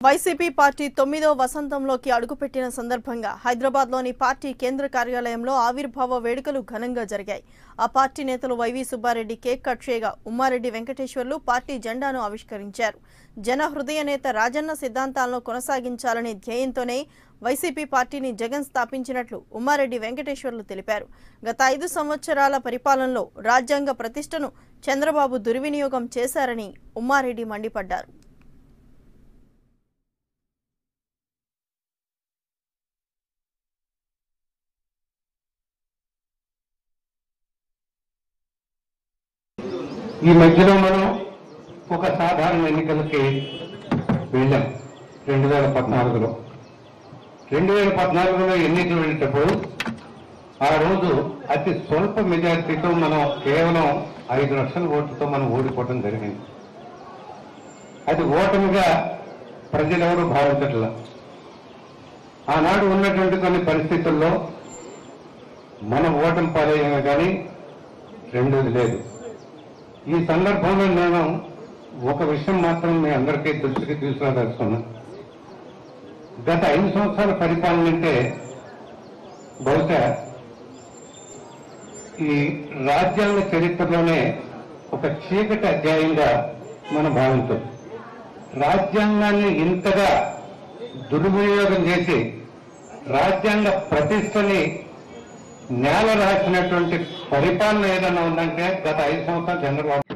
YCP party 9వ వసంతంలోకి అడుగుపెట్టిన సందర్భంగా హైదరాబాద్లోని పార్టీ కేంద్ర కార్యాలయంలో ఆవిర్భావ వేడుకలు ఘనంగా జరిగాయి. ఆ పార్టీ నేతలు వైవి సుబ్బారెడ్డి కేక్ కట్ చేయగా ఉమ్మారెడ్డి వెంకటేశ్వర్లు పార్టీ జెండాను ఆవిష్కరించారు. జన హృదయ నేత రాజన్న సిద్ధాంతాలను కొనసాగించాలనే ధ్యేయంతోనే వైసీపీ పార్టీని జగన్ స్థాపించినట్లు ఉమ్మారెడ్డి వెంకటేశ్వర్లు తెలిపారు. గత 5 సంవత్సరాల పరిపాలనలో రాజ్యాంగ ప్రతిష్టను చంద్రబాబు దుర్వినియోగం చేశారని ఉమ్మారెడ్డి మండిపడ్డారు. ఈ మధ్యలో మనం ఒక సాధారణ ఎన్నికలకి వెళ్ళాం. 2014లో 2014లో ఎన్నికలు వెళ్ళేటప్పుడు ఆ రోజు అతి స్వల్ప మెజారిటీతో మనం కేవలం 5 లక్షల ఓట్లతో మనం ఓడిపోవడం జరిగింది. అది ఓటమిగా ప్రజలెవరూ భావించట్లా. ఆనాడు ఉన్నటువంటి కొన్ని పరిస్థితుల్లో మనం ఓటమి పాలయ్యామే కానీ రెండోది లేదు. ఈ సందర్భంలో నేను ఒక విషయం మాత్రం మీ అందరికీ దృష్టికి తీసుకురాదలుచుకున్నాను. గత 5 సంవత్సరాల పరిపాలన అంటే బహుశా ఈ రాజ్యాంగ చరిత్రలోనే ఒక చీకటి అధ్యాయంగా మనం భావించాం. రాజ్యాంగాన్ని ఇంతగా దుర్వినియోగం చేసి రాజ్యాంగ ప్రతిష్టని నేల రాసినటువంటి పరిపాలన ఏదైనా ఉందంటే గత 5 సంవత్సరాలు చంద్రబాబు